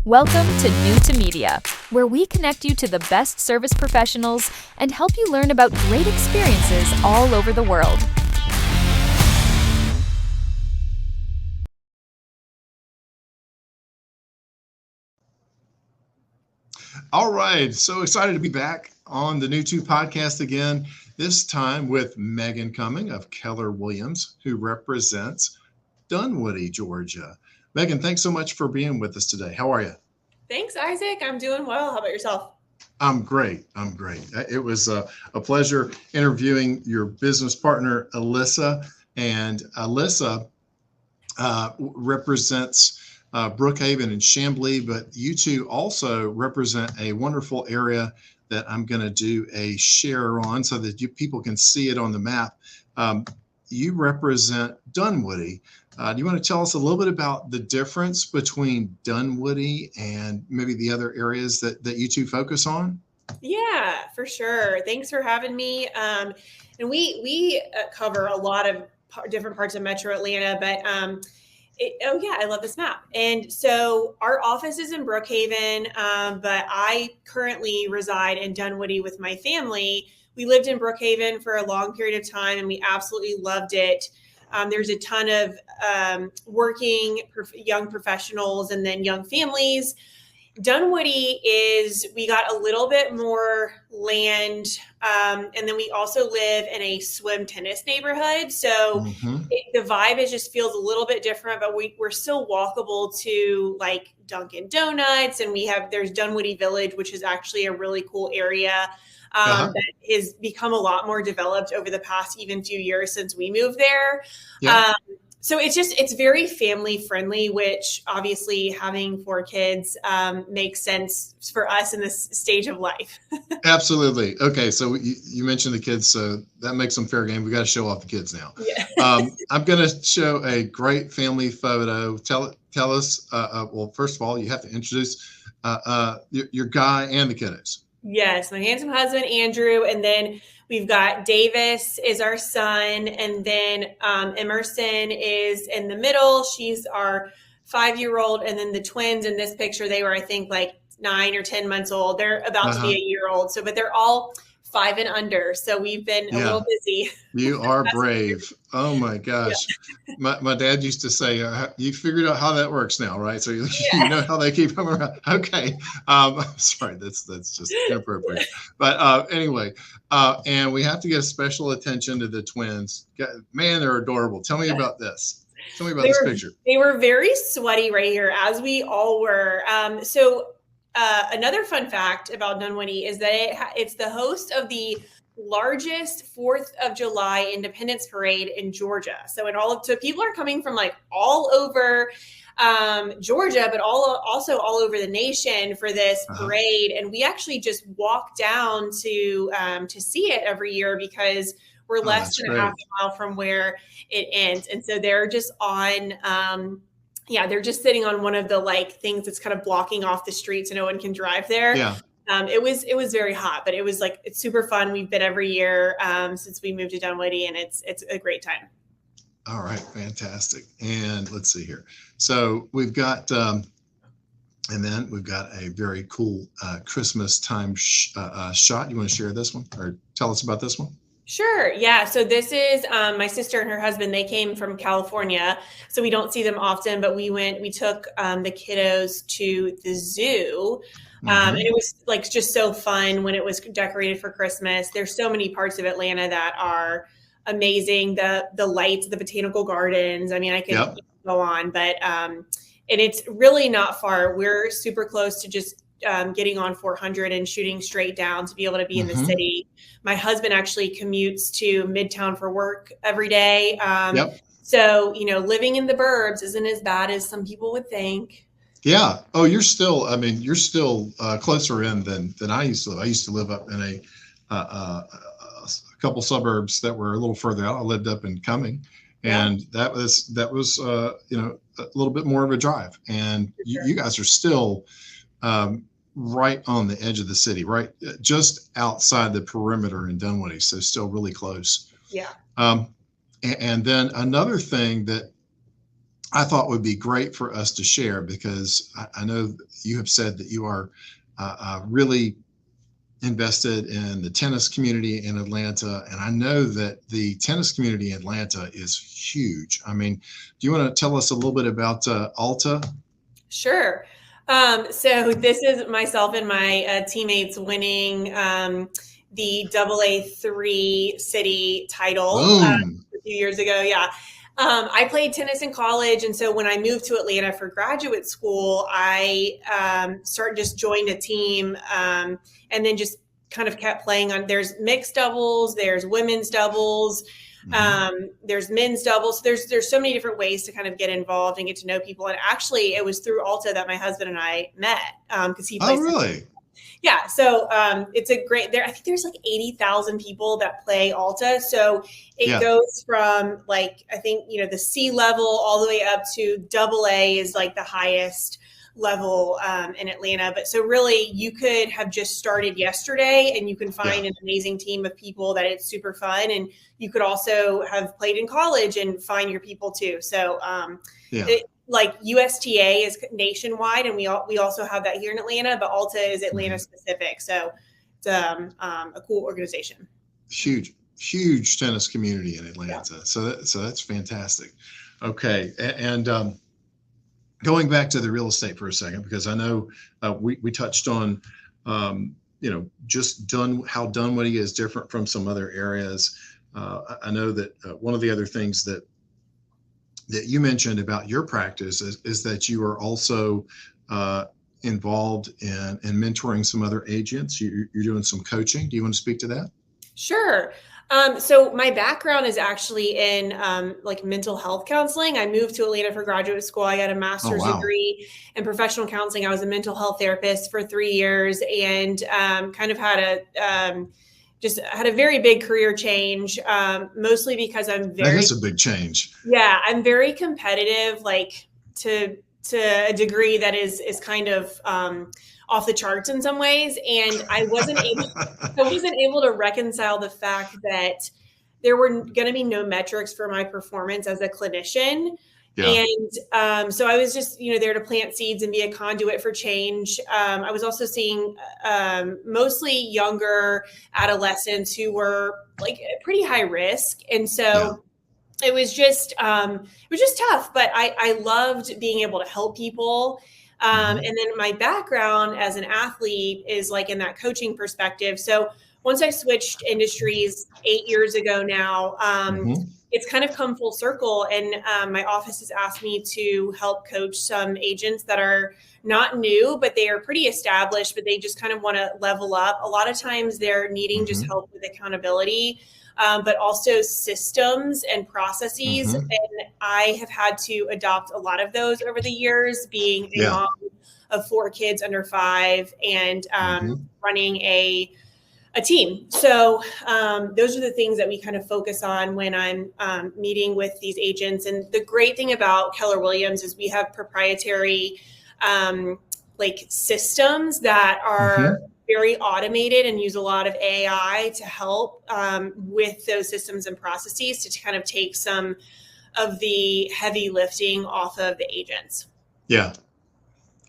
Welcome to NewtoMedia, where we connect you to the best service professionals and help you learn about great experiences all over the world. All right, so excited to be back on the New2 podcast again, this time with Megan Kumming of Keller Williams, who represents Dunwoody, Georgia. Megan, thanks so much for being with us today. How are you? Thanks, Isaac. I'm doing well. How about yourself? I'm great. It was a pleasure interviewing your business partner, Alyssa. And Alyssa represents Brookhaven and Chamblee, but you two also represent a wonderful area that I'm going to do a share on so that people can see it on the map. You represent Dunwoody. Do you want to tell us a little bit about the difference between Dunwoody and maybe the other areas that you two focus on? Yeah, for sure. Thanks for having me. And we cover a lot of different parts of Metro Atlanta, but I love this map. And so our office is in Brookhaven, but I currently reside in Dunwoody with my family. We lived in Brookhaven for a long period of time, and we absolutely loved it. There's a ton of working young professionals and then young families. Dunwoody we got a little bit more land, and then we also live in a swim tennis neighborhood. So the vibe just feels a little bit different, but we're still walkable to like Dunkin' Donuts, and there's Dunwoody Village, which is actually a really cool area that has become a lot more developed over the past even few years since we moved there. Yeah. So it's very family friendly, which obviously having 4 kids makes sense for us in this stage of life. Absolutely. Okay, so you mentioned the kids, so that makes them fair game. We got to show off the kids now. Yeah. I'm going to show a great family photo. Tell us. Well, first of all, you have to introduce your guy and the kiddos. Yes, my handsome husband, Andrew, and then we've got Davis is our son, and then Emerson is in the middle. She's our 5-year-old, and then the twins in this picture, they were, I think, like 9 or 10 months old. They're about to be a year old. So, but they're all 5 and under. So we've been a little busy. You are brave. Oh my gosh. Yeah. My dad used to say, you figured out how that works now, right? So you know how they keep them around. Okay. Sorry, that's just inappropriate. But anyway, and we have to give special attention to the twins. Man, they're adorable. Tell me about this. Tell me about this picture. They were very sweaty right here, as we all were. Another fun fact about Dunwoody is that it's the host of the largest 4th of July Independence Parade in Georgia. So people are coming from like all over Georgia, but also all over the nation for this parade. And we actually just walk down to see it every year because we're less than a half a mile from where it ends. And so they're just on they're just sitting on one of the like things that's kind of blocking off the street so no one can drive there. Yeah. It was very hot, but it's super fun. We've been every year since we moved to Dunwoody, and it's a great time. All right, fantastic. And let's see here. So we've got a very cool Christmas time shot. You want to share this one or tell us about this one? Sure. Yeah. So this is my sister and her husband. They came from California, so we don't see them often, but we took the kiddos to the zoo. And it was like just so fun when it was decorated for Christmas. There's so many parts of Atlanta that are amazing. The lights, the botanical gardens. I mean, I could go on, but and it's really not far. We're super close to just getting on 400 and shooting straight down to be able to be in the city. My husband actually commutes to Midtown for work every day. So, living in the burbs isn't as bad as some people would think. Yeah. Oh, you're still closer in than I used to live. I used to live up in a couple suburbs that were a little further out. I lived up in Kumming, and that was a little bit more of a drive. And you guys are still right on the edge of the city, right just outside the perimeter in Dunwoody, so still really close. Yeah. And then another thing that I thought would be great for us to share, because I know you have said that you are really invested in the tennis community in Atlanta. And I know that the tennis community in Atlanta is huge. I mean, do you want to tell us a little bit about Alta? Sure. So this is myself and my teammates winning the AA3 city title Boom. a few years ago. Yeah. I played tennis in college. And so when I moved to Atlanta for graduate school, I just joined a team and then just kind of kept playing on. There's mixed doubles, there's women's doubles, there's men's doubles. There's so many different ways to kind of get involved and get to know people. And actually, it was through Alta that my husband and I met, because he plays. Oh, really? Yeah. So it's a great, I think there's like 80,000 people that play Alta. So it goes from like, I think, the C level all the way up to AA is like the highest level in Atlanta. But so really you could have just started yesterday and you can find an amazing team of people that it's super fun. And you could also have played in college and find your people too. So like USTA is nationwide, and we also have that here in Atlanta, but Alta is Atlanta specific. So it's a cool organization. Huge tennis community in Atlanta. Yeah. So that's fantastic. Okay. And going back to the real estate for a second, because I know we touched on, just how Dunwoody is different from some other areas. I know that one of the other things that you mentioned about your practice is that you are also involved in mentoring some other agents. You're doing some coaching. Do you want to speak to that? Sure. So my background is actually in like mental health counseling. I moved to Atlanta for graduate school. I got a master's degree in professional counseling. I was a mental health therapist for 3 years, and kind of had a very big career change, mostly because that is a big change. Yeah, I'm very competitive, like to a degree that is kind of off the charts in some ways. And I wasn't able to reconcile the fact that there were going to be no metrics for my performance as a clinician. Yeah. And so I was just, there to plant seeds and be a conduit for change. I was also seeing mostly younger adolescents who were like pretty high risk. And so it was just tough, but I loved being able to help people. And then my background as an athlete is like in that coaching perspective. So once I switched industries 8 years ago now, it's kind of come full circle. And my office has asked me to help coach some agents that are not new, but they are pretty established, but they just kind of want to level up. A lot of times they're needing just help with accountability, but also systems and processes. And I have had to adopt a lot of those over the years, being a mom of 4 kids under 5 and running a team. So those are the things that we kind of focus on when I'm meeting with these agents. And the great thing about Keller Williams is we have proprietary like systems that are very automated and use a lot of AI to help with those systems and processes to kind of take some of the heavy lifting off of the agents. Yeah.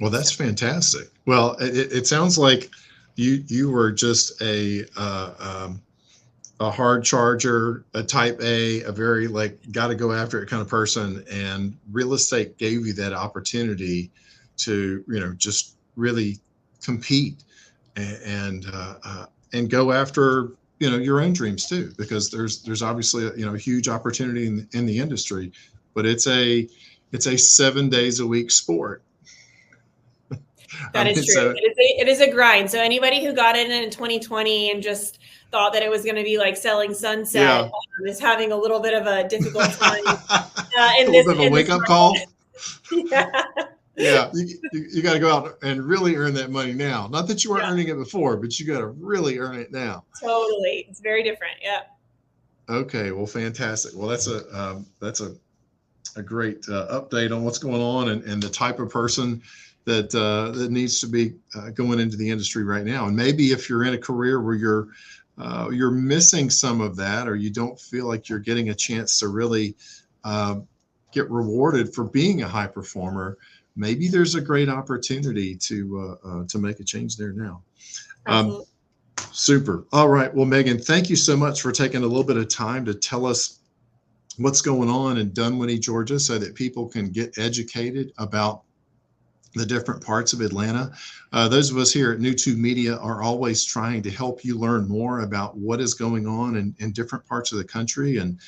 Well, that's fantastic. Well, it sounds like you were just a hard charger, a type A, a very like got to go after it kind of person, and real estate gave you that opportunity to just really compete and go after your own dreams too, because there's obviously a huge opportunity in the industry, but it's a 7 days a week sport. That is true. So, it is a grind. So anybody who got in 2020 and just thought that it was going to be like selling sunset is having a little bit of a difficult time. A little bit of a wake-up call. Yeah, you got to go out and really earn that money now. Not that you weren't earning it before, but you got to really earn it now. Totally, it's very different. Yeah. Okay, well, fantastic. Well, that's a great update on what's going on and the type of person that needs to be going into the industry right now. And maybe if you're in a career where you're missing some of that, or you don't feel like you're getting a chance to really get rewarded for being a high performer, maybe there's a great opportunity to make a change there now. Absolutely. Super. All right. Well, Megan, thank you so much for taking a little bit of time to tell us what's going on in Dunwoody, Georgia, so that people can get educated about the different parts of Atlanta. Those of us here at NewtoMedia are always trying to help you learn more about what is going on in different parts of the country and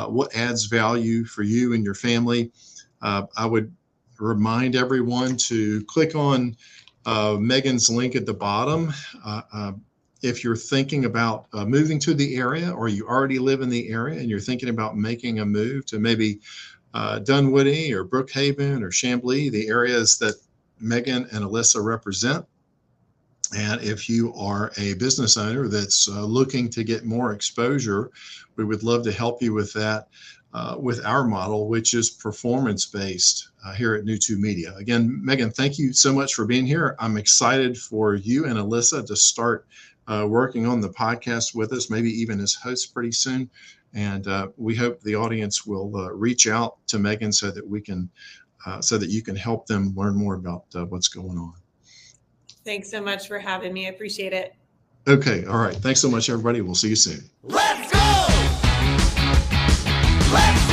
what adds value for you and your family. I would remind everyone to click on Megan's link at the bottom. If you're thinking about moving to the area, or you already live in the area and you're thinking about making a move to maybe Dunwoody or Brookhaven or Chamblee, the areas that Megan and Alyssa represent. And if you are a business owner that's looking to get more exposure, we would love to help you with that with our model, which is performance-based here at NewtoMedia. Again, Megan, thank you so much for being here. I'm excited for you and Alyssa to start working on the podcast with us, maybe even as hosts pretty soon. And we hope the audience will reach out to Megan so that we can, so that you can help them learn more about what's going on. Thanks so much for having me. I appreciate it. Okay. All right. Thanks so much, everybody. We'll see you soon. Let's go! Let's